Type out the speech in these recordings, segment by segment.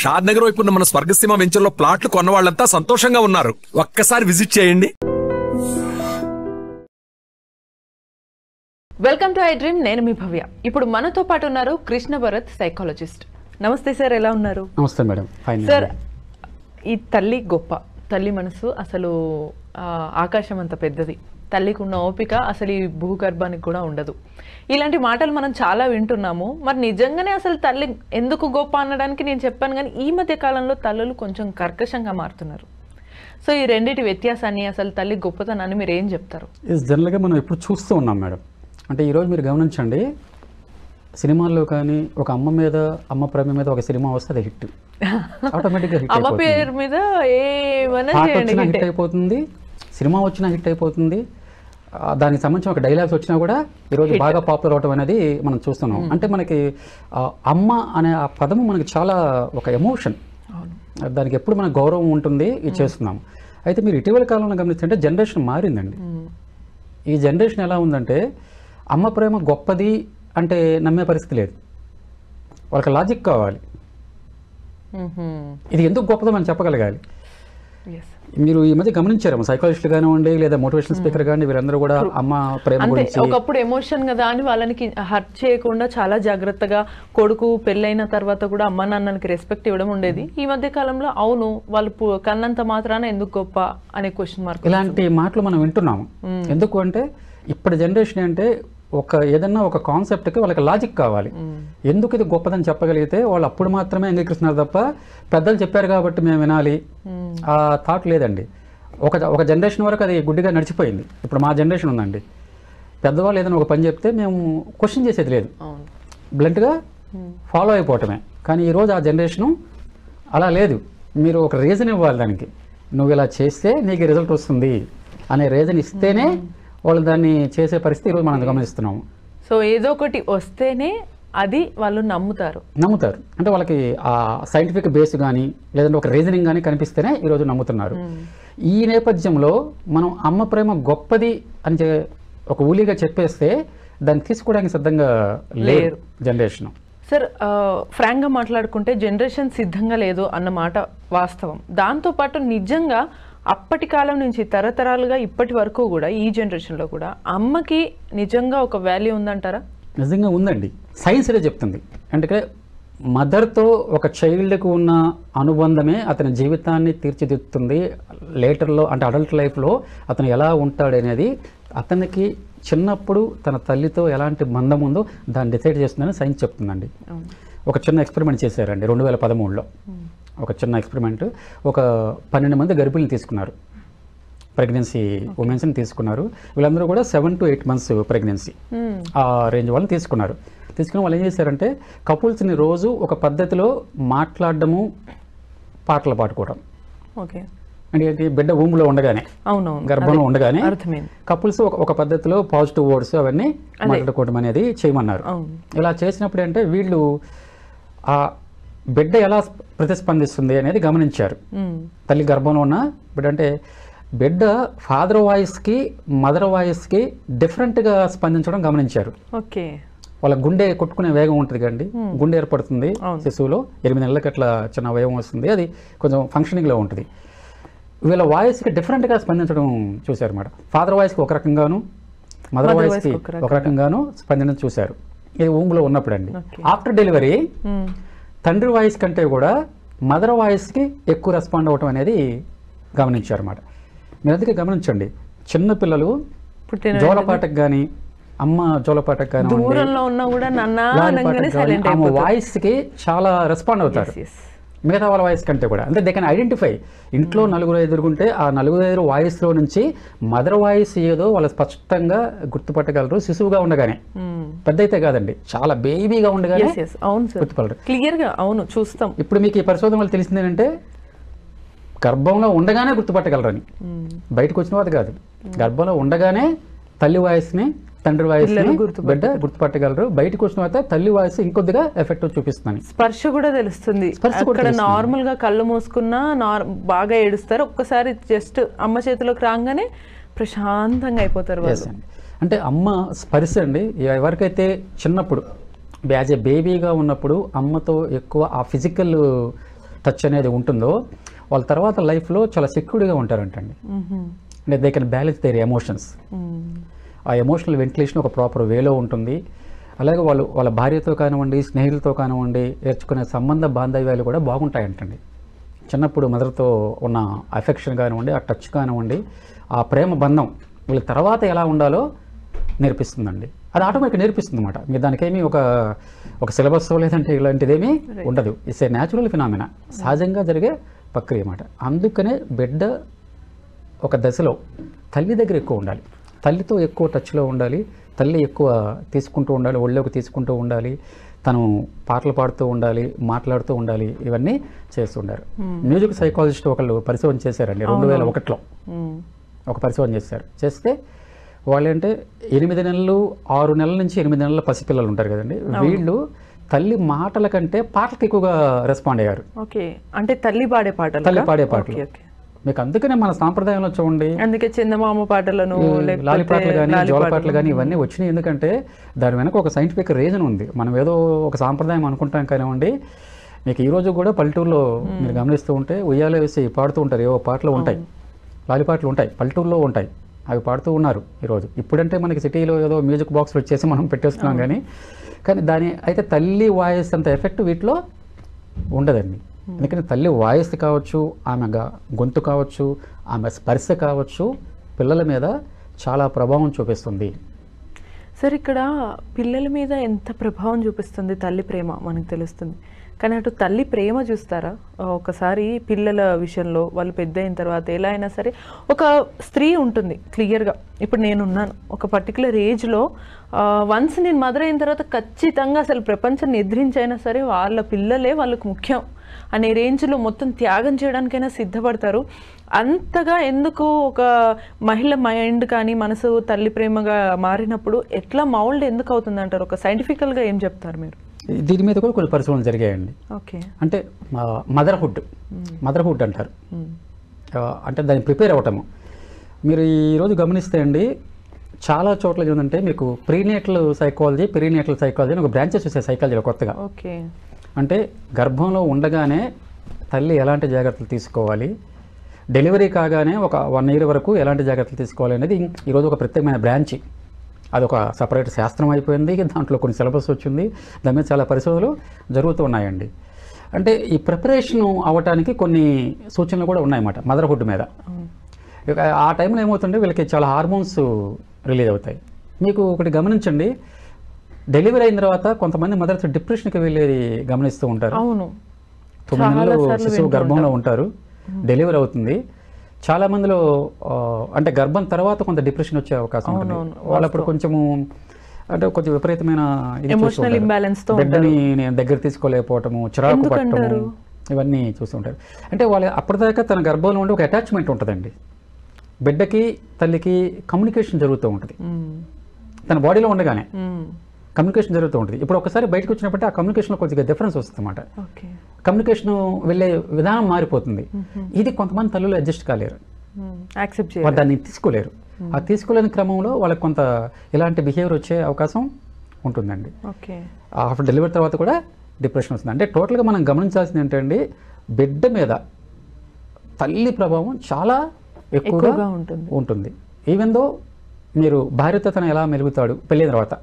షాద్ నగర్ వైపు ఉన్న మన స్వర్గసీమ వెంచర్ లో ప్లాట్లు కొన్న వాళ్ళంతా సంతోషంగా ఉన్నారు. ఒక్కసారి విజిట్ చేయండి. Welcome to I dream. నేను మీ భవ్య. ఇప్పుడు మనతో పాటు ఉన్నారు కృష్ణ భరత్, సైకాలజిస్ట్. నమస్తే సార్, ఎలా ఉన్నారు? నమస్తే మేడం. సార్, ఈ తల్లి గొప్ప, తల్లి మనసు అసలు ఆకాశం అంత పెద్దది. తల్లికి ఉన్న ఓపిక అసలు ఈ భూగర్భానికి కూడా ఉండదు. ఇలాంటి మాటలు మనం చాలా వింటున్నాము. మరి నిజంగానే అసలు తల్లి ఎందుకు గొప్ప అనడానికి నేను చెప్పాను, కానీ ఈ మధ్య కాలంలో తల్లులు కొంచెం కర్కశంగా మారుతున్నారు. సో ఈ రెండింటి వ్యత్యాసాన్ని, అసలు తల్లి గొప్పతనాన్ని మీరు ఏం చెప్తారు? జనరల్గా మనం ఎప్పుడు చూస్తూ ఉన్నాం మేడం. అంటే ఈరోజు మీరు గమనించండి, సినిమాల్లో కానీ ఒక అమ్మ మీద, అమ్మ ప్రేమ మీద ఒక సినిమా వస్తే అది హిట్, ఆటోమేటిక్గా హిట్ అమ్మ పేరు మీద హిట్ అయిపోతుంది, సినిమా వచ్చినా హిట్ అయిపోతుంది. దానికి సంబంధించిన ఒక డైలాగ్స్ వచ్చినా కూడా ఈరోజు బాగా పాపులర్ అవటం అనేది మనం చూస్తున్నాం. అంటే మనకి అమ్మ అనే ఆ పదము మనకి చాలా ఒక ఎమోషన్, దానికి ఎప్పుడు మనకు గౌరవం ఉంటుంది, ఇది చేస్తున్నాం. అయితే మీరు ఇటీవల కాలంలో గమనిస్తుంటే జనరేషన్ మారిందండి. ఈ జనరేషన్ ఎలా ఉందంటే అమ్మ ప్రేమ గొప్పది అంటే నమ్మే పరిస్థితి లేదు. వాళ్ళకి లాజిక్ కావాలి, ఇది ఎందుకు గొప్పదో మనం చెప్పగలగాలి. మీరు ఈ మధ్య గమనించారు, సైకాలజిస్ట్ కానివ్వండి లేదా మోటివేషనల్ స్పీకర్ కానీ, వీరందరూ కూడా అమ్మ ప్రేమ గురించి, ఒకప్పుడు ఎమోషన్ కదా అని వాళ్ళకి హర్ట్ చేయకుండా చాలా జాగ్రత్తగా, కొడుకు పెళ్ళైన తర్వాత కూడా అమ్మ నాన్నలకి రెస్పెక్ట్ ఇవ్వడం ఉండేది. ఈ మధ్య కాలంలో అవును వాళ్ళు కన్నంత మాత్రాన ఎందుకు గొప్ప అనే క్వశ్చన్ మార్క్, ఇలాంటి మాటలు మనం వింటున్నాము. ఎందుకు అంటే ఇప్పుడు జనరేషన్ అంటే ఏదన్నా ఒక కాన్సెప్ట్కి వాళ్ళకి లాజిక్ కావాలి. ఎందుకు ఇది గొప్పదని చెప్పగలిగితే వాళ్ళు అప్పుడు మాత్రమే అంగీకరిస్తున్నారు తప్ప పెద్దలు చెప్పారు కాబట్టి మేము వినాలి ఆ థాట్ లేదండి. ఒక జనరేషన్ వరకు అది గుడ్డిగా నడిచిపోయింది. ఇప్పుడు మా జనరేషన్ ఉందండి, పెద్దవాళ్ళు ఏదైనా ఒక పని చెప్తే మేము క్వశ్చన్ చేసేది లేదు, బ్లంట్గా ఫాలో అయిపోవటమే. కానీ ఈరోజు ఆ జనరేషను అలా లేదు. మీరు ఒక రీజన్ ఇవ్వాలి దానికి, నువ్వు ఇలా చేస్తే నీకు రిజల్ట్ వస్తుంది అనే రీజన్ ఇస్తేనే వాళ్ళు దాన్ని చేసే పరిస్థితి ఈరోజు మనం గమనిస్తున్నాము. సో ఏదో ఒకటి వస్తేనే అది వాళ్ళు నమ్ముతారు. అంటే వాళ్ళకి ఆ సైంటిఫిక్ బేస్ కానీ లేదంటే ఒక రీజనింగ్ కానీ కనిపిస్తేనే ఈరోజు నమ్ముతున్నారు. ఈ నేపథ్యంలో మనం అమ్మ ప్రేమ గొప్పది అని ఒక ఊలిగా చెప్పేస్తే దాన్ని తీసుకోవడానికి సిద్ధంగా లేరు జనరేషన్. సార్, ఫ్రాంక్గా మాట్లాడుకుంటే జనరేషన్ సిద్ధంగా లేదు అన్నమాట వాస్తవం. దాంతోపాటు నిజంగా అప్పటి కాలం నుంచి తరతరాలుగా ఇప్పటి వరకు కూడా ఈ జనరేషన్లో కూడా అమ్మకి నిజంగా ఒక వాల్యూ ఉందంటారా? నిజంగా ఉందండి. సైన్స్ అదే చెప్తుంది. అంటే మదర్తో ఒక చైల్డ్కి ఉన్న అనుబంధమే అతని జీవితాన్ని తీర్చిదిద్దుతుంది. లేటర్లో అంటే అడల్ట్ లైఫ్లో అతను ఎలా ఉంటాడనేది అతనికి చిన్నప్పుడు తన తల్లితో ఎలాంటి బంధం ఉందో దాన్ని డిసైడ్ చేస్తుందని సైన్స్ చెప్తుందండి. ఒక చిన్న ఎక్స్పెరిమెంట్ చేశారండి 2013లో. ఒక చిన్న ఎక్స్పెరిమెంట్, ఒక 12 మంది గర్భిణీలు తీసుకున్నారు, ప్రెగ్నెన్సీ ఉమెన్స్ని తీసుకున్నారు. వీళ్ళందరూ కూడా 7 to 8 months ప్రెగ్నెన్సీ ఆ రేంజ్ వాళ్ళని తీసుకున్నారు. తీసుకుని వాళ్ళు ఏం చేశారంటే కపుల్స్ని రోజు ఒక పద్ధతిలో మాట్లాడడము, పాటలు పాడుకోవడం. అంటే ఏంటి, బిడ్డ ఊములో ఉండగానే, గర్భంలో ఉండగానే కపుల్స్ ఒక పద్ధతిలో పాజిటివ్ వర్డ్స్ అవన్నీ మాట్లాడుకోవడం అనేది చేయమన్నారు. ఇలా చేసినప్పుడు అంటే వీళ్ళు ఆ బిడ్డ ఎలా ప్రతిస్పందిస్తుంది అనేది గమనించారు. తల్లి గర్భంలో ఉన్న బిడ్డ అంటే బిడ్డ ఫాదర్ వాయిస్కి మదర్ వాయిస్కి డిఫరెంట్గా స్పందించడం గమనించారు. వాళ్ళ గుండె కొట్టుకునే వేగం ఉంటుంది కండి, గుండె ఏర్పడుతుంది శిశువులో. 8 నెలలకి అట్లా చిన్న వేగం వస్తుంది, అది కొంచెం ఫంక్షనింగ్లో ఉంటుంది. వీళ్ళ వాయిస్కి డిఫరెంట్గా స్పందించడం చూశారు అన్నమాట. ఫాదర్ వాయిస్కి ఒక రకంగాను, మదర్ వాయిస్కి ఒక రకంగాను స్పందించడం చూశారు. ఇది ఊంగులో ఉన్నప్పుడు అండి. ఆఫ్టర్ డెలివరీ తండ్రి వాయిస్ కంటే కూడా మదర్ వాయిస్కి ఎక్కువ రెస్పాండ్ అవ్వటం అనేది గమనించారు అన్నమాట. మీరు అందుకే గమనించండి, చిన్నపిల్లలు జోలపాటకు కానీ, అమ్మ జోలపాటకు కానీ ఆమె వాయిస్కి చాలా రెస్పాండ్ అవుతారు మిగతా వాళ్ళ వాయిస్ కంటే కూడా. అంటే దే కెన్ ఐడెంటిఫై. ఇంట్లో 4 ఎదుర్కొంటే ఆ 4 వాయిస్లో నుంచి మదర్ వాయిస్ ఏదో వాళ్ళు స్పష్టంగా గుర్తుపట్టగలరు శిశువుగా ఉండగానే. పెద్ద అయితే కాదండి, చాలా బేబీగా ఉండగానే గుర్తుపడరు క్లియర్గా. అవును, చూస్తాం. ఇప్పుడు మీకు ఈ పరిశోధన వల్ల తెలిసింది ఏంటంటే గర్భంలో ఉండగానే గుర్తుపట్టగలరని. బయటకు వచ్చిన వాటి కాదు, గర్భంలో ఉండగానే తల్లి వాయిస్ని, తండ్రి వాయిస్ బిడ్డ గుర్తుపట్టగలరు. బయటకు వచ్చిన తర్వాత తల్లి వాయిస్ ఇంకొద్దిగా ఎఫెక్ట్ చూపిస్తుంది. స్పర్శ కూడా తెలుస్తుంది. నార్మల్ గా కళ్ళు మూసుకున్నా బాగా ఏడుస్తారు, ఒక్కసారి జస్ట్ అమ్మ చేతిలోకి రాగానే ప్రశాంతంగా అయిపోతారు. అంటే అమ్మ స్పర్శ అండి, ఎవరికైతే చిన్నప్పుడు యాజ్ ఏ బేబీగా ఉన్నప్పుడు అమ్మతో ఎక్కువ ఆ ఫిజికల్ టచ్ అనేది ఉంటుందో వాళ్ళ తర్వాత లైఫ్లో చాలా సెక్యూర్డ్గా ఉంటారంటండి. అంటే they can balance there emotions. ఆ ఎమోషనల్ వెంటిలేషన్ ఒక ప్రాపర్ వేలో ఉంటుంది. అలాగే వాళ్ళ భార్యతో కానివ్వండి, స్నేహితులతో కానివ్వండి, ఏర్చుకునే సంబంధ బాంధవ్యాలు కూడా బాగుంటాయంటండి. చిన్నప్పుడు మదర్తో ఉన్న అఫెక్షన్ కానివ్వండి, ఆ టచ్ కానివ్వండి, ఆ ప్రేమ బంధం వీళ్ళ తర్వాత ఎలా ఉండాలో నేర్పిస్తుందండి. అది ఆటోమేటిక్గా నేర్పిస్తుంది అనమాట. మీరు దానికేమీ ఒక సిలబస్ లేదంటే ఇలాంటిదేమీ ఉండదు. ఇట్స్ ఏ న్యాచురల్ ఫినామినా, సహజంగా జరిగే ప్రక్రియ అన్నమాట. అందుకనే బిడ్డ ఒక దశలో తల్లి దగ్గర ఎక్కువ ఉండాలి, తల్లితో ఎక్కువ టచ్లో ఉండాలి, తల్లి ఎక్కువ తీసుకుంటూ ఉండాలి, ఒళ్ళోకి తీసుకుంటూ ఉండాలి, తను పాటలు పాడుతూ ఉండాలి, మాట్లాడుతూ ఉండాలి, ఇవన్నీ చేస్తుండారు. మ్యూజిక్ సైకాలజిస్ట్ ఒకళ్ళు పరిశోధన చేశారండి 2001లో. ఒక పరిశోధన చేస్తే వాళ్ళంటే 8 నెలలు 6 నెలల నుంచి 8 నెలల పసిపిల్లలు ఉంటారు కదండి, వీళ్ళు తల్లి మాటల కంటే పాటలకు ఎక్కువగా రెస్పాండ్ అయ్యారు. ఓకే, అంటే తల్లి పాడే పాటలు. మీకు అందుకనే మన సాంప్రదాయంలో చూడండి, అందుకే చందమామ పాటలను, లాలిపాటలు కానీ, జోలపాటలు కానీ ఇవన్నీ వచ్చినాయి. ఎందుకంటే దాని వెనక ఒక సైంటిఫిక్ రీజన్ ఉంది. మనం ఏదో ఒక సాంప్రదాయం అనుకుంటాం కానివ్వండి. మీకు ఈరోజు కూడా పల్లెటూరులో మీరు గమనిస్తూ ఉంటే ఉయ్యాల వేసి పాడుతూ ఉంటారు, ఏవో పాటలు ఉంటాయి, లాలిపాటలు ఉంటాయి, పల్లెటూరులో ఉంటాయి, అవి పాడుతూ ఉన్నారు ఈరోజు. ఇప్పుడంటే మనకి సిటీలో ఏదో మ్యూజిక్ బాక్స్ వచ్చేసి మనం పెట్టేస్తున్నాం కానీ దాని అయితే తల్లి వాయిస్ అంత ఎఫెక్ట్ వీటిలో ఉండదండి. ఎందుకంటే తల్లి వాయిస్ కావచ్చు, ఆమె గొంతు కావచ్చు, ఆమె స్పర్శ కావచ్చు, పిల్లల మీద చాలా ప్రభావం చూపిస్తుంది. సార్, ఇక్కడ పిల్లల మీద ఎంత ప్రభావం చూపిస్తుంది తల్లి ప్రేమ మనకు తెలుస్తుంది, కానీ అటు తల్లి ప్రేమ చూస్తారా? ఒకసారి పిల్లల విషయంలో వాళ్ళు పెద్ద అయిన తర్వాత ఎలా అయినా సరే ఒక స్త్రీ ఉంటుంది క్లియర్గా. ఇప్పుడు నేనున్నాను ఒక పర్టికులర్ ఏజ్లో, వన్స్ నేను మదర్ అయిన తర్వాత ఖచ్చితంగా అసలు ప్రపంచాన్ని ఎదిరించైనా సరే వాళ్ళ పిల్లలే వాళ్ళకు ముఖ్యం అనే రేంజ్లో మొత్తం త్యాగం చేయడానికైనా సిద్ధపడతారు. అంతగా ఎందుకు ఒక మహిళ మైండ్ కానీ మనసు తల్లి ప్రేమగా మారినప్పుడు ఎట్లా మౌల్డ్ ఎందుకు అవుతుంది అంటారు? ఒక సైంటిఫికల్గా ఏం చెప్తారు మీరు? దీని మీద కూడా కొన్ని పరిశోధనలు జరిగాయండి. ఓకే, అంటే మదర్హుడ్ అంటారు. అంటే దాన్ని ప్రిపేర్ అవ్వటము. మీరు ఈరోజు గమనిస్తే అండి, చాలా చోట్ల ఏంటంటే మీకు ప్రీనేటల్ సైకాలజీ అని ఒక బ్రాంచెస్ వచ్చాయి సైకాలజీలో కొత్తగా. ఓకే, అంటే గర్భంలో ఉండగానే తల్లి ఎలాంటి జాగ్రత్తలు తీసుకోవాలి, డెలివరీ కాగానే ఒక 1 year వరకు ఎలాంటి జాగ్రత్తలు తీసుకోవాలి అనేది ఈరోజు ఒక ప్రత్యేకమైన బ్రాంచ్. అదొక సపరేట్ శాస్త్రం అయిపోయింది. దాంట్లో కొన్ని సిలబస్ వచ్చింది, దాని మీద చాలా పరిశోధనలు జరుగుతూ ఉన్నాయండి. అంటే ఈ ప్రిపరేషన్ అవ్వటానికి కొన్ని సూచనలు కూడా ఉన్నాయన్నమాట మదర్హుడ్ మీద. ఆ టైంలో ఏమవుతుంటే వీళ్ళకి చాలా హార్మోన్స్ రిలీజ్ అవుతాయి. మీకు ఒకటి గమనించండి, డెలివరీ అయిన తర్వాత కొంతమంది మదర్స్ డిప్రెషన్కి వెళ్ళేది గమనిస్తూ ఉంటారు. అవును, 9 నెలలు శిశువు గర్భంలో ఉంటారు, డెలివరీ అవుతుంది. చాలా మందిలో అంటే గర్భం తర్వాత కొంత డిప్రెషన్ వచ్చే అవకాశం ఉంటుంది. వాళ్ళప్పుడు కొంచెము అంటే కొంచెం విపరీతమైన ఎమోషనల్ ఇంబ్యాలెన్స్ తో బిడ్డని నేను దగ్గర తీసుకోలేకపోవటము, చిరాకు పట్టడము, ఇవన్నీ చూస్తుంటారు. అంటే వాళ్ళు అప్పటిదాకా తన గర్భంలో ఉండే ఒక అటాచ్మెంట్ ఉంటుందండి. బిడ్డకి తల్లికి కమ్యూనికేషన్ జరుగుతూ ఉంటుంది. తన బాడీలో ఉండగానే కమ్యూనికేషన్ జరుగుతూ ఉంటుంది. ఇప్పుడు ఒకసారి బయటకు వచ్చినప్పుడు ఆ కమ్యూనికేషన్లో కొద్దిగా డిఫరెన్స్ వస్తుంది అన్నమాట. కమ్యూనికేషన్ వెళ్ళే విధానం మారిపోతుంది. ఇది కొంతమంది తల్లులు అడ్జస్ట్ కాలేరు, వాళ్ళు దాన్ని తీసుకోలేరు. ఆ తీసుకోలేని క్రమంలో వాళ్ళకి కొంత ఇలాంటి బిహేవియర్ వచ్చే అవకాశం ఉంటుందండి. ఆఫ్టర్ డెలివరీ తర్వాత కూడా డిప్రెషన్ వస్తుంది. అంటే టోటల్గా మనం గమనించాల్సింది ఏంటంటే బిడ్డ మీద తల్లి ప్రభావం చాలా ఎక్కువగా ఉంటుంది. ఈవెన్ దో మీరు భార్యతో తను ఎలా మెలుగుతాడు పెళ్ళైన తర్వాత,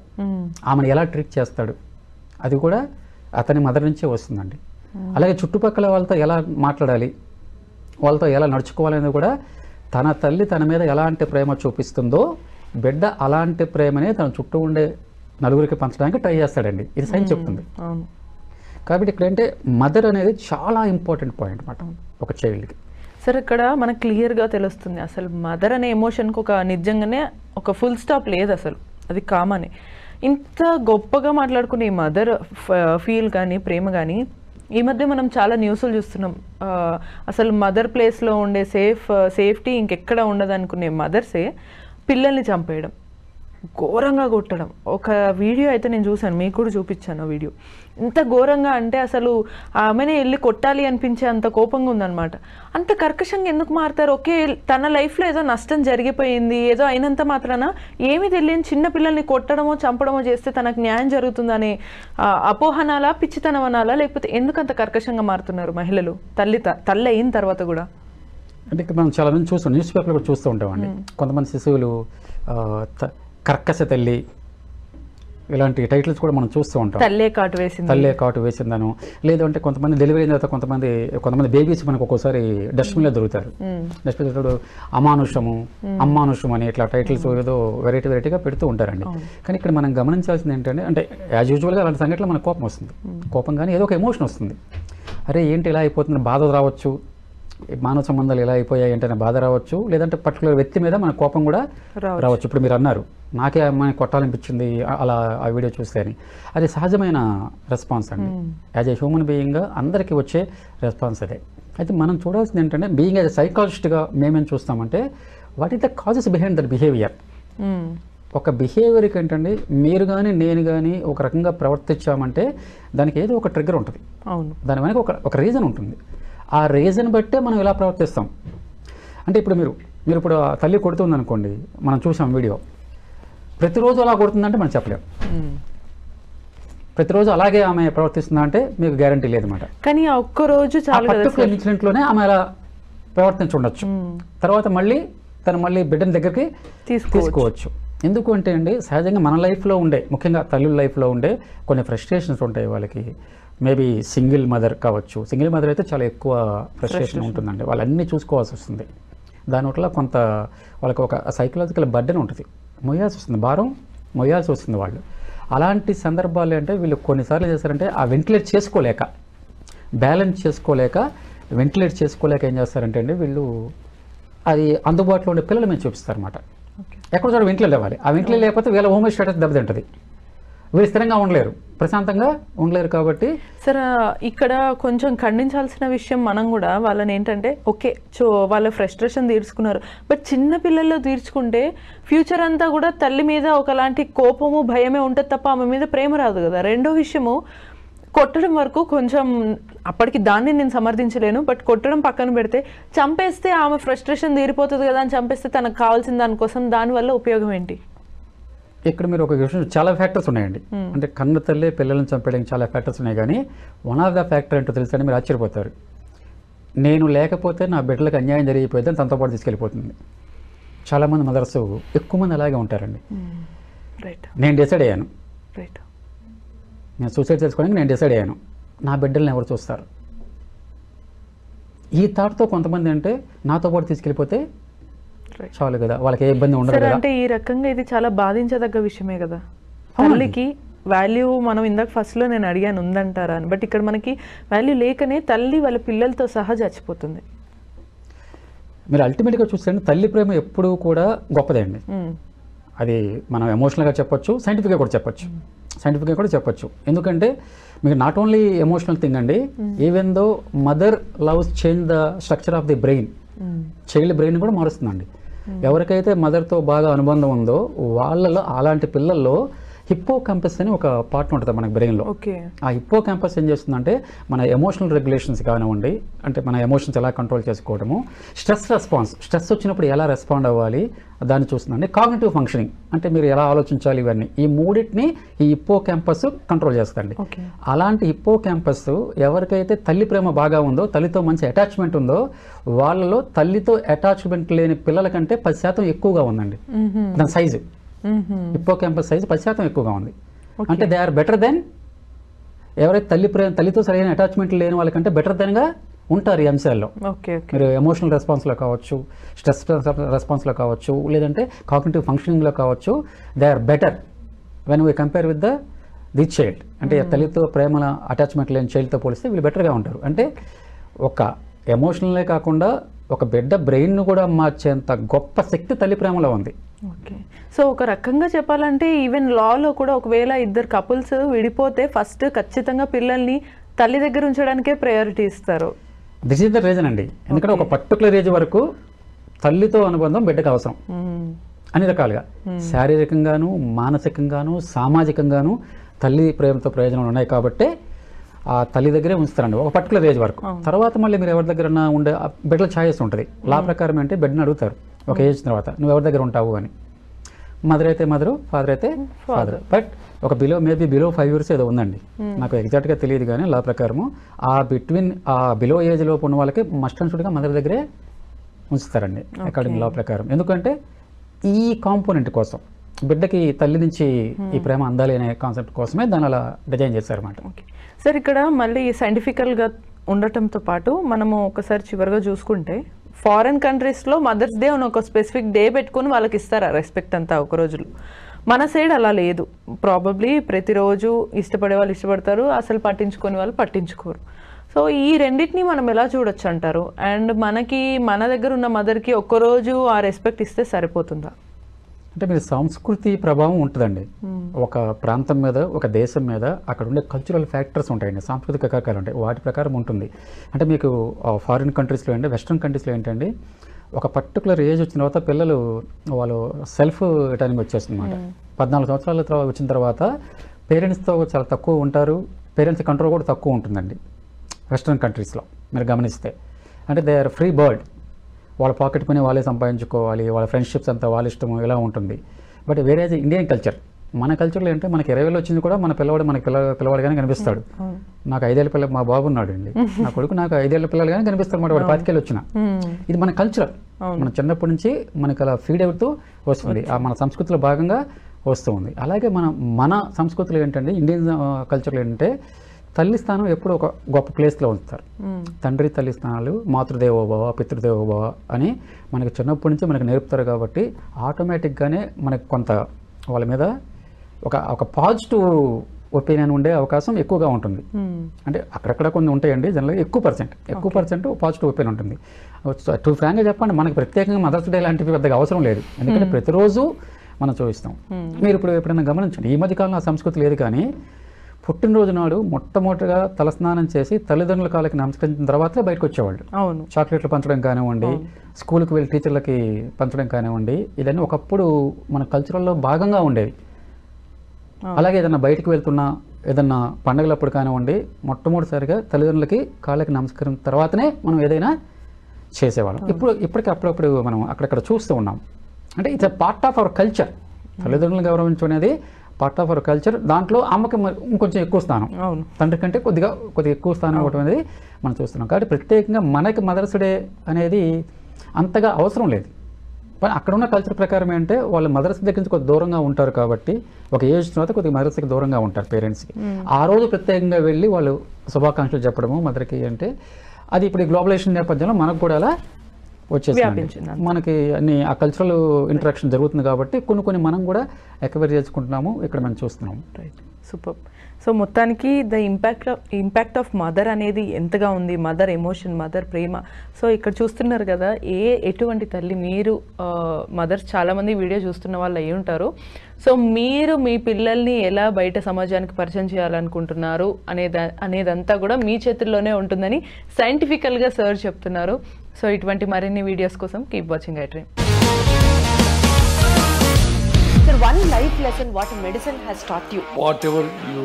ఆమెను ఎలా ట్రీట్ చేస్తాడు, అది కూడా అతని మదర్ నుంచే వస్తుందండి. అలాగే చుట్టుపక్కల వాళ్ళతో ఎలా మాట్లాడాలి, వాళ్ళతో ఎలా నడుచుకోవాలనేది కూడా తన తల్లి తన మీద ఎలాంటి ప్రేమ చూపిస్తుందో బిడ్డ అలాంటి ప్రేమనే తన చుట్టూ ఉండే నలుగురికి పంచడానికి ట్రై చేస్తాడండి. ఇది సైన్స్ చెప్తుంది. కాబట్టి ఇక్కడ ఏంటంటే మదర్ అనేది చాలా ఇంపార్టెంట్ పాయింట్ అన్నమాట ఒక చైల్డ్కి. సార్, ఇక్కడ మనకు క్లియర్గా తెలుస్తుంది అసలు మదర్ అనే ఎమోషన్కి ఒక నిజంగానే ఒక ఫుల్ స్టాప్ లేదు అసలు, అది కామనే. ఇంత గొప్పగా మాట్లాడుకునే ఈ మదర్ ఫీల్ కానీ ప్రేమ కానీ ఈ మధ్య మనం చాలా న్యూస్లు చూస్తున్నాం. అసలు మదర్ ప్లేస్లో ఉండే సేఫ్టీ ఇంకెక్కడ ఉండదు అనుకునే మదర్సే పిల్లల్ని చంపేయడం. ఘోరంగా కొట్టడం. ఒక వీడియో అయితే నేను చూశాను, మీకు కూడా చూపించాను వీడియో. ఎంత ఘోరంగా అంటే అసలు ఆమెనే వెళ్ళి కొట్టాలి అనిపించే అంత కోపంగా ఉందన్నమాట. అంత కర్కశంగా ఎందుకు మారుతారు? ఓకే, తన లైఫ్లో ఏదో నష్టం జరిగిపోయింది, ఏదో అయినంత మాత్రాన ఏమీ తెలియని చిన్న పిల్లల్ని కొట్టడమో చంపడమో చేస్తే తనకు న్యాయం జరుగుతుందనే అపోహనాలా, పిచ్చితనం అనాలా, లేకపోతే ఎందుకు అంత కర్కశంగా మారుతున్నారు మహిళలు తల్లి అయిన తర్వాత కూడా? అంటే ఇక్కడ మనం చాలా మంది చూస్తాం, న్యూస్ పేపర్లో కూడా చూస్తూ ఉంటామండి. కొంతమంది శిశువులు కర్కశ తల్లి ఇలాంటి టైటిల్స్ కూడా మనం చూస్తూ ఉంటాం. తల్లే కాటు వేసిందను, లేదంటే కొంతమంది డెలివరీ అయిన తర్వాత కొంతమంది బేబీస్ మనకు ఒక్కోసారి డస్ట్బిన్లో దొరుకుతారు. డస్ట్బిన్ అమానుషము, అమ్మానుషం అని ఇట్లా టైటిల్స్ ఏదో వెరైటీగా పెడుతూ ఉంటారండి. కానీ ఇక్కడ మనం గమనించాల్సింది ఏంటంటే, అంటే యాజ్ యూజువల్గా అలాంటి సంఘటనలో మనకు కోపం వస్తుంది. కోపం కానీ ఏదో ఒక ఎమోషన్ వస్తుంది. అరే ఏంటి ఇలా అయిపోతుంది, బాధ రావచ్చు, మానవ సంబంధాలు ఎలా అయిపోయాయి అంటే బాధ రావచ్చు, లేదంటే పర్టికులర్ వ్యక్తి మీద మన కోపం కూడా రావచ్చు. ఇప్పుడు మీరు అన్నారు నాకే అమ్మాయిని కొట్టాలనిపించింది అలా ఆ వీడియో చూస్తే అని. అది సహజమైన రెస్పాన్స్ అండి. యాజ్ ఏ హ్యూమన్ బీయింగ్గా అందరికీ వచ్చే రెస్పాన్స్ అదే. అయితే మనం చూడాల్సింది ఏంటంటే, బీయింగ్ యాజ్ ఎ సైకాలజిస్ట్గా మేమేం చూస్తామంటే, what is the causes behind that behaviour. ఒక బిహేవియర్కి ఏంటండి, మీరు కానీ నేను కానీ ఒక రకంగా ప్రవర్తించామంటే దానికి ఏదో ఒక ట్రిగ్గర్ ఉంటుంది. అవును, దాని వెనక ఒక రీజన్ ఉంటుంది. ఆ రీజన్ బట్టే మనం ఇలా ప్రవర్తిస్తాం. అంటే ఇప్పుడు మీరు ఇప్పుడు ఆ తల్లి కొడుతుంది అనుకోండి, మనం చూసాం వీడియో, ప్రతిరోజు అలా కొడుతుందంటే మనం చెప్పలేము. ప్రతిరోజు అలాగే ఆమె ప్రవర్తిస్తుందా అంటే మీకు గ్యారంటీ లేదన్నమాట. కానీ ఆ ఒక్కరోజు పర్టికులర్ ఇన్సిడెంట్లోనే ఆమె అలా ప్రవర్తించి ఉండొచ్చు. తర్వాత తను మళ్ళీ బిడ్డని దగ్గరికి తీసుకోవచ్చు. ఎందుకు అంటే అండి, సహజంగా మన లైఫ్లో ఉండే, ముఖ్యంగా తల్లుల లైఫ్లో ఉండే కొన్ని ఫ్రస్ట్రేషన్స్ ఉంటాయి వాళ్ళకి. మేబీ సింగిల్ మదర్ కావచ్చు. సింగిల్ మదర్ అయితే చాలా ఎక్కువ ఫ్రస్ట్రేషన్ ఉంటుందండి. వాళ్ళన్నీ చూసుకోవాల్సి వస్తుంది. దానివల్ల కొంత వాళ్ళకి ఒక సైకలాజికల్ బర్డెన్ ఉంటుంది, మొయ్యాల్సి వస్తుంది, భారం మొయ్యాల్సి వస్తుంది వాళ్ళు. అలాంటి సందర్భాలు అంటే వీళ్ళు కొన్నిసార్లు చేస్తారంటే ఆ వెంటిలేట్ చేసుకోలేక, బ్యాలెన్స్ చేసుకోలేక, వెంటిలేట్ చేసుకోలేక ఏం చేస్తారంటే అండి, వీళ్ళు అది అందుబాటులో ఉండే పిల్లల మీద చూపిస్తారు అనమాట. ఎక్కడ చోట వెంటిలేట్ ఇవ్వాలి. ఆ వెంటిలేట్ లేకపోతే వీళ్ళ హోమ్ స్టేటస్ దెబ్బతింటుంది. వీళ్ళు స్థిరంగా ఉండలేరు, ప్రశాంతంగా ఉండలేరు. కాబట్టి సార్ ఇక్కడ కొంచెం ఖండించాల్సిన విషయం మనం కూడా వాళ్ళని ఏంటంటే, ఓకే వాళ్ళ ఫ్రస్ట్రేషన్ తీర్చుకున్నారు, బట్ చిన్న పిల్లల్లో తీర్చుకుంటే ఫ్యూచర్ అంతా కూడా తల్లి మీద ఒకలాంటి కోపము భయమే ఉంటుంది తప్ప ఆమె మీద ప్రేమ రాదు కదా. రెండో విషయము, కొట్టడం వరకు కొంచెం అప్పటికి దాన్ని నేను సమర్థించలేను, బట్ కొట్టడం పక్కన పెడితే చంపేస్తే ఆమె ఫ్రస్ట్రేషన్ తీరిపోతుంది కదా అని చంపేస్తే తనకు కావాల్సిన దానికోసం దానివల్ల ఉపయోగం ఏంటి? ఇక్కడ మీరు ఒక విషయం, చాలా ఫ్యాక్టర్స్ ఉన్నాయండి. అంటే కన్ను తల్లి పిల్లలను చంపేయడానికి చాలా ఫ్యాక్టర్స్ ఉన్నాయి. కానీ వన్ ఆఫ్ ద ఫ్యాక్టర్ ఏంటో తెలుసండి, మీరు ఆశ్చర్యపోతారు. నేను లేకపోతే నా బిడ్డలకు అన్యాయం జరిగిపోతే తనతో పాటు తీసుకెళ్ళిపోతుంది. చాలామంది మదర్స్, ఎక్కువ మంది అలాగే ఉంటారండి. నేను డిసైడ్ అయ్యాను, నేను సూసైడ్ చేసుకోవడానికి నేను డిసైడ్ అయ్యాను, నా బిడ్డలను ఎవరు చూస్తారు? ఈ థాట్తో కొంతమంది అంటే నాతో పాటు తీసుకెళ్ళిపోతే చాలు కదా, వాళ్ళకి ఏ ఇబ్బంది ఉండదు కదా. అంటే ఈ రకంగా ఇది చాలా బాధించదగ్గ విషయమే కదా. తల్లికి వాల్యూ, మనం ఇందాక ఫస్ట్లో నేను అడిగాను ఉందంటారా అని, బట్ ఇక్కడ మనకి వాల్యూ లేకనే తల్లి వాళ్ళ పిల్లలతో సహా చచ్చిపోతుంది. మీరు అల్టిమేట్గా చూస్తే తల్లి ప్రేమ ఎప్పుడూ కూడా గొప్పదే అండి. అది మనం ఎమోషనల్గా చెప్పొచ్చు, సైంటిఫిక్గా కూడా చెప్పొచ్చు. ఎందుకంటే మీకు నాట్ ఓన్లీ ఎమోషనల్ థింగ్ అండి, even though mother loves change the structure of the brain. Child brain కూడా మారుస్తుందండి. ఎవరికైతే మదర్తో బాగా అనుబంధం ఉందో వాళ్ళలో, అలాంటి పిల్లల్లో హిప్పో క్యాంపస్ అని ఒక పార్ట్ ఉంటుంది మనకి బ్రెయిన్లో. ఆ హిప్పో క్యాంపస్ ఏం చేస్తుందంటే మన ఎమోషనల్ రెగ్యులేషన్స్ కానివ్వండి, అంటే మన ఎమోషన్స్ ఎలా కంట్రోల్ చేసుకోవడము, స్ట్రెస్ వచ్చినప్పుడు ఎలా రెస్పాండ్ అవ్వాలి దాన్ని చూస్తుందండి. కాగ్నిటివ్ ఫంక్షనింగ్ అంటే మీరు ఎలా ఆలోచించాలి, ఇవన్నీ ఈ మూడింటిని ఈ హిప్పో క్యాంపస్ కంట్రోల్ చేస్తుంది. అలాంటి హిప్పో క్యాంపస్ ఎవరికైతే తల్లి ప్రేమ బాగా ఉందో, తల్లితో మంచి అటాచ్మెంట్ ఉందో, వాళ్ళలో తల్లితో అటాచ్మెంట్ లేని పిల్లల కంటే 10% ఎక్కువగా ఉందండి దాని సైజు. హిప్పో క్యాంపస్ సైజు 10% ఎక్కువగా ఉంది. అంటే దే ఆర్ బెటర్ దెన్ ఎవరైతే తల్లితో సరైన అటాచ్మెంట్ లేని వాళ్ళకంటే బెటర్ దెన్గా ఉంటారు ఈ అంశాల్లో. మీరు ఎమోషనల్ రెస్పాన్స్లో కావచ్చు, స్ట్రెస్ రెస్పాన్స్లో కావచ్చు, లేదంటే కాగ్నిటివ్ ఫంక్షనింగ్లో కావచ్చు, they are better when we compare with the child. అంటే తల్లితో ప్రేమ అటాచ్మెంట్ లేని చైల్డ్తో పోలిస్తే వీళ్ళు బెటర్గా ఉంటారు. అంటే ఒక ఎమోషనలే కాకుండా ఒక బిడ్డ బ్రెయిన్ను కూడా మార్చేంత గొప్ప శక్తి తల్లి ప్రేమలో ఉంది. ఓకే, సో ఒక రకంగా చెప్పాలంటే ఈవెన్ లాలో కూడా ఒకవేళ ఇద్దరు కపుల్స్ విడిపోతే ఫస్ట్ ఖచ్చితంగా పిల్లల్ని తల్లి దగ్గర ఉంచడానికే ప్రయారిటీ ఇస్తారు. దిస్ ఈజ్ ద రీజన్ అండి. ఎందుకంటే ఒక పర్టికులర్ ఏజ్ వరకు తల్లితో అనుబంధం బిడ్డకు అవసరం. అన్ని రకాలుగా శారీరకంగాను, మానసికంగాను, సామాజికంగాను తల్లి ప్రేమతో ప్రయోజనాలు ఉన్నాయి కాబట్టి ఆ తల్లి దగ్గరే ఉంచుతారండి ఒక పర్టికులర్ ఏజ్ వరకు. తర్వాత మళ్ళీ మీరు ఎవరి దగ్గర ఉండే బిడ్డల ఛాయిస్ ఉంటుంది. లా ప్రకారం అంటే బిడ్డను అడుగుతారు ఒక ఏజ్ తర్వాత నువ్వు ఎవరి దగ్గర ఉంటావు అని. మదర్ అయితే మదరు, ఫాదర్ అయితే ఫాదర్. బట్ ఒక మేబీ బిలో 5 years ఏదో ఉందండి, నాకు ఎగ్జాక్ట్గా తెలియదు కానీ లా ప్రకారము ఆ బిలో ఏజ్ లోపు ఉన్న వాళ్ళకి మస్ట్ అండ్ షుడ్గా మదర్ దగ్గరే ఉంచుతారండి అకార్డింగ్ లా ప్రకారం. ఎందుకంటే ఈ కాంపోనెంట్ కోసం, బిడ్డకి తల్లి నుంచి ఈ ప్రేమ అందాలి అనే కాన్సెప్ట్ కోసమే దాన్ని అలా డిజైన్ చేశారన్నమాట. సార్ ఇక్కడ మళ్ళీ సైంటిఫికల్గా ఉండటంతో పాటు మనము ఒకసారి చివరిగా చూసుకుంటే ఫారెన్ కంట్రీస్లో మదర్స్ డే అని ఒక స్పెసిఫిక్ డే పెట్టుకొని వాళ్ళకి ఇస్తారు ఆ రెస్పెక్ట్ అంతా ఒక రోజులో. మన సైడ్ అలా లేదు. ప్రాబబ్లీ ప్రతిరోజు ఇష్టపడే వాళ్ళు ఇష్టపడతారు, అసలు పట్టించుకొని వాళ్ళు పట్టించుకోరు. సో ఈ రెండింటిని మనం ఎలా చూడొచ్చు అంటారు? అండ్ మన దగ్గర ఉన్న మదర్కి ఒక్కరోజు ఆ రెస్పెక్ట్ ఇస్తే సరిపోతుందా? అంటే మీరు సంస్కృతి ప్రభావం ఉంటుందండి ఒక ప్రాంతం మీద, ఒక దేశం మీద. అక్కడ ఉండే కల్చరల్ ఫ్యాక్టర్స్ ఉంటాయండి, సాంస్కృతిక కారకాలు ఉంటాయి, వాటి ప్రకారం ఉంటుంది. అంటే మీకు ఫారిన్ కంట్రీస్లో అంటే వెస్ట్రన్ కంట్రీస్లో ఏంటండి, ఒక పర్టికులర్ ఏజ్ వచ్చిన తర్వాత పిల్లలు వాళ్ళు సెల్ఫ్ రిటర్నింగ్ వచ్చేస్తుంది అనమాట. 14 సంవత్సరాల తర్వాత వచ్చిన తర్వాత పేరెంట్స్తో చాలా తక్కువ ఉంటారు, పేరెంట్స్ కంట్రోల్ కూడా తక్కువ ఉంటుందండి వెస్ట్రన్ కంట్రీస్లో మీరు గమనిస్తే. అంటే దే ఆర్ ఫ్రీ బర్డ్, వాళ్ళ పాకెట్ మనీ వాళ్ళే సంపాదించుకోవాలి, వాళ్ళ ఫ్రెండ్షిప్స్ అంతా వాళ్ళ ఇష్టము ఇలా ఉంటుంది. బట్ వేరే ఇండియన్ కల్చర్, మన కల్చర్లో ఏంటంటే మనకి 20 వచ్చింది కూడా మన పిల్లవాడుగానే కనిపిస్తాడు. నాకు 5 ఏళ్ళ మా బాబు ఉన్నాడు అండి, నా కొడుకు నాకు 5 ఏళ్ళ పిల్లలుగానే కనిపిస్తాడు అనమాట, వాడు 25 ఏళ్ళు వచ్చిన. ఇది మన కల్చర్, మన చిన్నప్పటి నుంచి మనకి అలా ఫీడ్ అవుతూ వస్తుంది, మన సంస్కృతిలో భాగంగా వస్తూ ఉంది. అలాగే మన సంస్కృతిలో ఏంటంటే ఇండియన్ కల్చర్లో ఏంటంటే తల్లి స్థానం ఎప్పుడు ఒక గొప్ప ప్లేస్లో ఉంచుతారు. తండ్రి తల్లి స్థానాలు మాతృదేవోభవ, పితృదేవోభవ అని మనకి చిన్నప్పటి నుంచి మనకి నేర్పుతారు. కాబట్టి ఆటోమేటిక్గానే మనకు కొంత వాళ్ళ మీద ఒక పాజిటివ్ ఒపీనియన్ ఉండే అవకాశం ఎక్కువగా ఉంటుంది. అంటే అక్కడక్కడ కొన్ని ఉంటాయండి, జనరల్గా ఎక్కువ పర్సెంట్ పాజిటివ్ ఒపీనియన్ ఉంటుంది. టూ ఫ్రాంక్గా చెప్పండి, మనకి ప్రత్యేకంగా మదర్స్ డే లాంటివి పెద్దగా అవసరం లేదు, ఎందుకంటే ప్రతిరోజు మనం చూపిస్తాం. మీరు ఇప్పుడు ఎప్పుడైనా గమనించండి, ఈ మధ్యకాలంలో ఆ సంస్కృతి లేదు కానీ పుట్టినరోజు నాడు మొట్టమొదటిగా తలస్నానం చేసి తల్లిదండ్రుల కాళ్ళకి నమస్కరించిన తర్వాతే బయటకు వచ్చేవాళ్ళు. చాక్లెట్లు పంచడం కానివ్వండి, స్కూల్కి వెళ్ళి టీచర్లకి పంచడం కానివ్వండి, ఇదన్నీ ఒకప్పుడు మన కల్చరల్లో భాగంగా ఉండేవి. అలాగే ఏదన్నా బయటకు వెళ్తున్నా, ఏదన్నా పండుగలప్పుడు కానివ్వండి, మొట్టమొదటిసారిగా తల్లిదండ్రులకి కాళ్ళకి నమస్కరించిన తర్వాతనే మనం ఏదైనా చేసేవాళ్ళం. ఇప్పటికి అప్పుడప్పుడు మనం అక్కడక్కడ చూస్తూ ఉన్నాం. అంటే it's a part of our culture. తల్లిదండ్రులను గౌరవించడం అనేది పార్ట్ ఆఫ్ అవర్ కల్చర్. దాంట్లో అమ్మకి ఇంకొంచెం ఎక్కువ స్థానం, తండ్రి కంటే కొద్దిగా ఎక్కువ స్థానం ఇవ్వడం అనేది మనం చూస్తున్నాం. కాబట్టి ప్రత్యేకంగా మనకి మదర్స్ డే అనేది అంతగా అవసరం లేదు. కానీ అక్కడ ఉన్న కల్చర్ ప్రకారం ఏంటంటే వాళ్ళు మదర్స్ దగ్గర నుంచి కొద్ది దూరంగా ఉంటారు కాబట్టి ఒక ఏజ్ తర్వాత కొద్దిగా మదర్స్కి దూరంగా ఉంటారు పేరెంట్స్కి. ఆ రోజు ప్రత్యేకంగా వెళ్ళి వాళ్ళు శుభాకాంక్షలు చెప్పడము మదర్కి అంటే అది ఇప్పుడు గ్లోబలైజేషన్ నేపథ్యంలో మనకు కూడా అలా వచ్చేసింది. మనకి అన్ని ఆ కల్చరల్ ఇంటరాక్షన్ జరుగుతుంది కాబట్టి కొన్ని మనం కూడా ఎక్వైర్ చేసుకుంటున్నాము, ఇక్కడ మనం చూస్తున్నాము. Right, super. సో మొత్తానికి ద ఇంపాక్ట్ ఆఫ్ మదర్ అనేది ఎంతగా ఉంది, మదర్ ఎమోషన్, మదర్ ప్రేమ. సో ఇక్కడ చూస్తున్నారు కదా, ఎటువంటి తల్లి మీరు మదర్స్ చాలామంది వీడియో చూస్తున్న వాళ్ళు అయి ఉంటారు. సో మీరు మీ పిల్లల్ని ఎలా బయట సమాజానికి పరిచయం చేయాలనుకుంటున్నారు అనేదంతా కూడా మీ చేతుల్లోనే ఉంటుందని సైంటిఫికల్గా సార్ చెప్తున్నారు. సో ఇటువంటి మరిన్ని వీడియోస్ కోసం keep watching iDream. Sir, one life lesson what medicine has taught you. Whatever you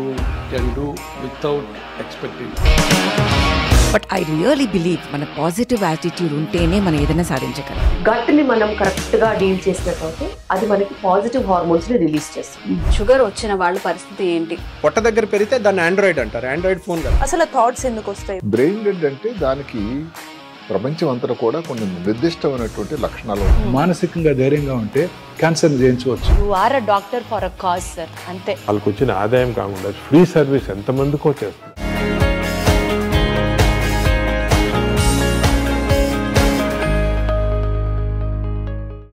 can do without expecting. But I really believe మన పాజిటివ్ యాటిట్యూడ్ ఉంటేనే మనం ఏదైనా సాధించగలం. గట్ ని మనం కరెక్ట్ గా డీల్ చేసినట్లయితే అది మనకి పాజిటివ్ హార్మోన్స్ ని రిలీజ్ చేస్తుంది. షుగర్ వచ్చిన వాళ్ళ పరిస్థితి ఏంటి? పొట్ట దగ్గర పెరిగితే దాన్ని ఆండ్రాయిడ్ అంటారు, ఆండ్రాయిడ్ ఫోన్ కదా. అసలు థాట్స్ ఎందుకు వస్తాయి? బ్రెయిన్ డెడ్ అంటే దానికి ప్రపంచం అంతా కూడా కొన్ని నిర్దిష్టమైనటువంటి లక్షణాలు. మానసికంగా ధైర్యంగా ఉంటే క్యాన్సర్ జయించవచ్చు. You are a doctor for a cause sir, అంతే. వాళ్ళకి వచ్చిన ఆదాయం కాకుండా ఫ్రీ సర్వీస్ ఎంతమందికో చేస్తుంది.